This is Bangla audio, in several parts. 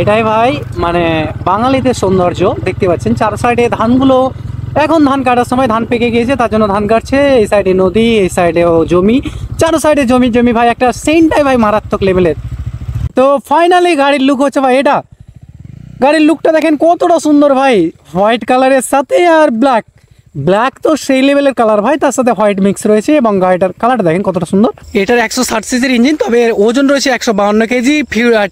এটাই ভাই মানে বাঙালিদের সৌন্দর্য। দেখতে পাচ্ছেন চার সাইডে ধানগুলো, এখন ধান কাটার সময় ধান পেকে গিয়েছে, তার জন্য ধান কাটছে। এই সাইডে নদী, এই সাইডেও জমি, চার সাইডে জমি জমি ভাই, একটা সেন্টটাই ভাই মারাত্মক লেভেলের। তো ফাইনালি গাড়ির লুক হচ্ছে ভাই এটা। গাড়ির লুকটা দেখেন কতটা সুন্দর ভাই, হোয়াইট কালারের সাথে আর ব্ল্যাক। ব্ল্যাক তো সেই লেভেলের কালার ভাই, তার সাথে হোয়াইট মিক্স রয়েছে, এবং গাড়িটার কালারটা দেখেন কতটা সুন্দর। এটার 160 সিসির ইঞ্জিন, তবে এর ওজন রয়েছে 152 কেজি,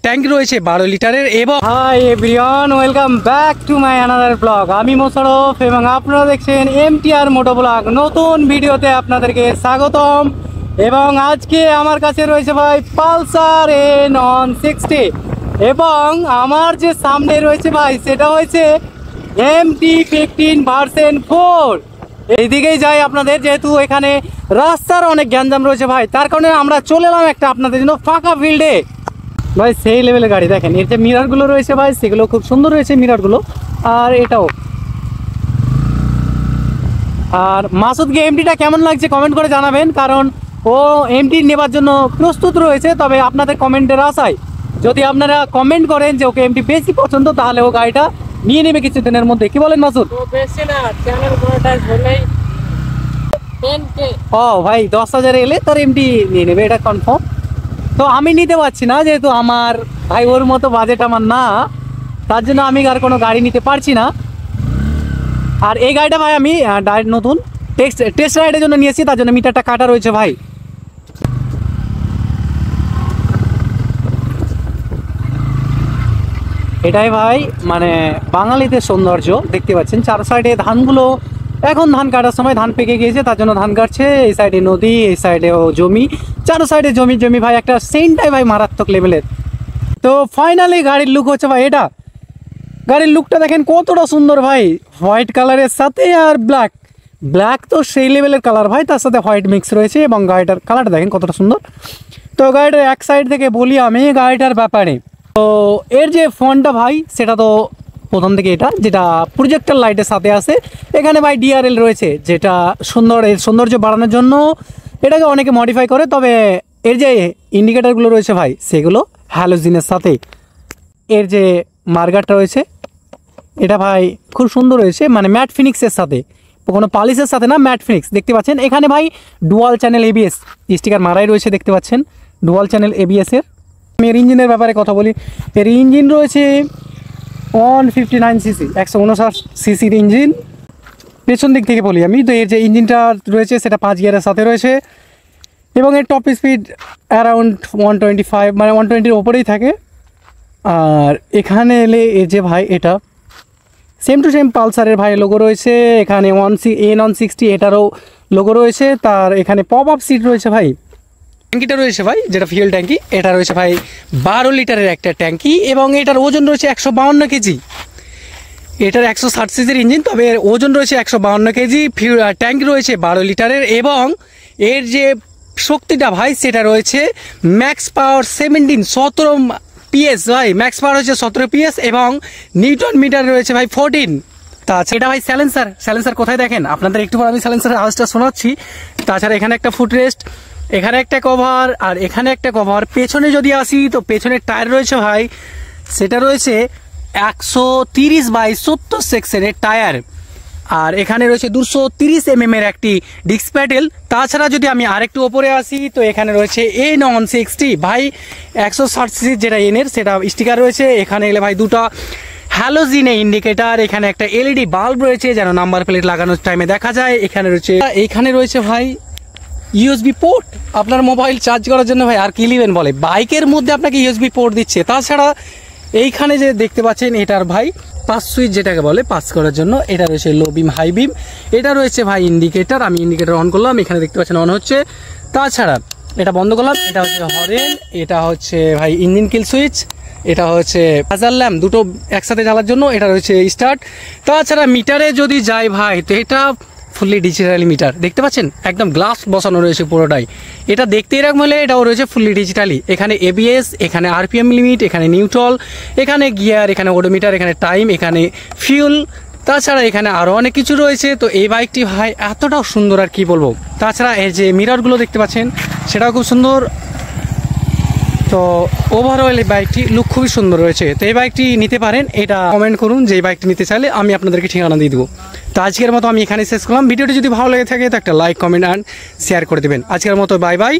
ট্যাঙ্ক রয়েছে 12 লিটারের। এবং hi everyone, welcome back to my another blog. আমি মোশারফ এবং আপনারা দেখছেন MTR মোটো ব্লগ। নতুন ভিডিওতে আপনাদেরকে স্বাগতম। এবং আজকে আমার কাছে রয়েছে ভাই পালসার N160, এবং আমার যে সামনে রয়েছে ভাই সেটা হয়েছে MT-15 ভার্সন 4। এইদিকেই যাই আপনাদের, যেহেতু এখানে রাস্তার অনেক গ্যাঞ্জাম রয়েছে ভাই, তার কারণে আমরা চলে এলাম একটা আপনাদের জন্য ফাঁকা ফিল্ডে। ভাই সেই লেভেলের গাড়ি দেখেন, এর যে মিরারগুলো রয়েছে ভাই সেগুলো খুব সুন্দর রয়েছে মিরারগুলো। আর এটাও। আর মাসুদকে MT-টা কেমন লাগছে কমেন্ট করে জানাবেন, কারণ ও MT নেবার জন্য প্রস্তুত রয়েছে। তবে আপনাদের কমেন্টের আশায়, যদি আপনারা কমেন্ট করেন যে ওকে MT বেশি পছন্দ, তাহলে ও গাড়িটা নিয়ে নেবে কিছুদিনের মধ্যে। কি বলেন মাসুদ? ও ভাই 10,000 এলে তোর MT নিয়ে নেবে, এটা কনফার্ম। তো আমি নিতে পারছি না, যেহেতু আমার ভাই ওর মতো বাজেট আমার না, তার জন্য আমি আর কোনো গাড়ি নিতে পারছি না। আর এই গাড়িটা ভাই আমি ডাইরেক্ট নতুন টেস্ট রাইডের জন্য নিয়েছি, তার জন্য মিটারটা কাটা রয়েছে ভাই। এটাই ভাই মানে বাঙালিদের সৌন্দর্য। দেখতে পাচ্ছেন চার সাইডে ধানগুলো, এখন ধান কাটার সময় ধান পেকে গিয়েছে, তার জন্য ধান কাটছে। এই সাইডে নদী, এই সাইডেও জমি, চার সাইডে জমি জমি ভাই, একটা সেন্টটাই ভাই মারাত্মক লেভেলের। তো ফাইনালি গাড়ির লুক হচ্ছে ভাই এটা। গাড়ির লুকটা দেখেন কতটা সুন্দর ভাই, হোয়াইট কালারের সাথে আর ব্ল্যাক। ব্ল্যাক তো সেই লেভেলের কালার ভাই, তার সাথে হোয়াইট মিক্স রয়েছে, এবং গাড়িটার কালারটা দেখেন কতটা সুন্দর। তো গাড়িটার এক সাইড থেকে বলি আমি গাড়িটার ব্যাপারে। তো এর যে ফোনটা ভাই, সেটা তো প্রথম থেকে এটা যেটা প্রজেক্টর লাইটের সাথে আছে। এখানে ভাই DRL রয়েছে, যেটা এর সৌন্দর্য বাড়ানোর জন্য এটাকে অনেকে মডিফাই করে। তবে এর যে ইন্ডিকেটারগুলো রয়েছে ভাই, সেগুলো হ্যালোজিনের সাথে। এর যে মার্গারটা রয়েছে, এটা ভাই খুব সুন্দর রয়েছে, মানে ম্যাট ফিনিক্সের সাথে, কোনো পালিশের সাথে না, ম্যাট ফিনিক্স। দেখতে পাচ্ছেন এখানে ভাই ডুয়াল চ্যানেল ABS স্টিকার মারাই রয়েছে, দেখতে পাচ্ছেন ডুয়াল চ্যানেল ABS-এর। আমি এর ইঞ্জিনের ব্যাপারে কথা বলি। এর ইঞ্জিন রয়েছে 159 সিসি, 159 সিসির ইঞ্জিন। পেছন দিক থেকে বলি আমি, তো এর যে ইঞ্জিনটা রয়েছে সেটা 5 গিয়ারের সাথে রয়েছে, এবং এর টপ স্পিড অ্যারাউন্ড 125, মানে 120-এর ওপরেই থাকে। আর এখানে এলে এর যে ভাই এটা সেম টু সেম পালসারের ভাই লোগো রয়েছে। এখানে N160 এটারও লোগো রয়েছে। তার এখানে পপ আপ সিট রয়েছে ভাই। ট্যাঙ্কিটা রয়েছে ভাই, যেটা ফিউল ট্যাঙ্কি, এটা রয়েছে ভাই 12 লিটারের একটা ট্যাঙ্কি, এবং এটার ওজন রয়েছে 152 কেজি। এটার 160 সিসির ইঞ্জিন, তবে এর ওজন রয়েছে 152 কেজি। ট্যাঙ্ক রয়েছে 12 লিটারের, এবং এর যে শক্তিটা ভাই সেটা রয়েছে ম্যাক্স পাওয়ার 17 PS ভাই। ম্যাক্স পাওয়ার হচ্ছে 17 PS, এবং নিউটন মিটার রয়েছে ভাই 14। তাছাড়া এটা ভাই স্যালেন্সার কোথায় দেখেন আপনাদের, একটু পর আমি স্যালেন্সারের আওয়াজটা শোনাচ্ছি। তাছাড়া এখানে একটা ফুটরেস্ট, এখানে একটা কভার, আর এখানে একটা কভার। পেছনে যদি আসি, তো পেছনের টায়ার রয়েছে ভাই, সেটা রয়েছে 130/70 সেকশনের টায়ার। আর এখানে রয়েছে 230 mm এর একটি ডিস্ক প্যাডেল। তাছাড়া যদি আমি আরেকটু ওপরে আসি, তো এখানে রয়েছে N160 ভাই 160 সিসি, যেটা এনের সেটা স্টিকার রয়েছে। এখানে এলে ভাই দুটো হ্যালোজিনে ইন্ডিকেটার, এখানে একটা LED বাল্ব রয়েছে যেন নাম্বার প্লেট লাগানোর টাইমে দেখা যায়। এখানে রয়েছে ভাই USB পোর্ট, আপনার মোবাইল চার্জ করার জন্য ভাই। আর কি নেবেন বলে, বাইকের মধ্যে আপনাকে USB পোর্ট দিচ্ছে। তাছাড়া এইখানে যে দেখতে পাচ্ছেন, এটার ভাই পাস সুইচ যেটাকে বলে পাস করার জন্য, এটা রয়েছে লো বিম, হাই বিম। এটা রয়েছে ভাই ইন্ডিকেটার, আমি ইন্ডিকেটার অন করলাম, এখানে দেখতে পাচ্ছেন অন হচ্ছে। তাছাড়া এটা বন্ধ করলাম, এটা হচ্ছে হরেন, এটা হচ্ছে ভাই ইঞ্জিন কিল সুইচ, এটা হচ্ছে হাজার ল্যাম্প, দুটো একসাথে জ্বালার জন্য। এটা রয়েছে স্টার্ট। তাছাড়া মিটারে যদি যাই ভাই, তো এটা ফুললি ডিজিটালি মিটার, দেখতে পাচ্ছেন একদম গ্লাস বসানো রয়েছে পুরোটাই। এটা দেখতে এরকম হলে এটাও রয়েছে ফুললি ডিজিটালি। এখানে ABS, এখানে RPM লিমিট, এখানে নিউট্রাল, এখানে গিয়ার, এখানে ওডোমিটার, এখানে টাইম, এখানে ফিউল। তাছাড়া এখানে আরও অনেক কিছু রয়েছে। তো এই বাইকটি ভাই এতটাও সুন্দর, আর কি বলবো। তাছাড়া এর যে মিরারগুলো দেখতে পাচ্ছেন সেটাও খুব সুন্দর। তো ওভারঅল এই বাইকটি লুক খুবই সুন্দর রয়েছে। তো এই বাইকটি নিতে পারেন, এটা কমেন্ট করুন যে এই বাইকটি নিতে চাইলে আমি আপনাদেরকে ঠিকানা দিয়ে দেবো। তো আজকের মতো আমি এখানে শেষ করলাম। ভিডিওটি যদি ভালো লেগে থাকে তো একটা লাইক, কমেন্ট অ্যান্ড শেয়ার করে দেবেন। আজকের মতো বাই বাই।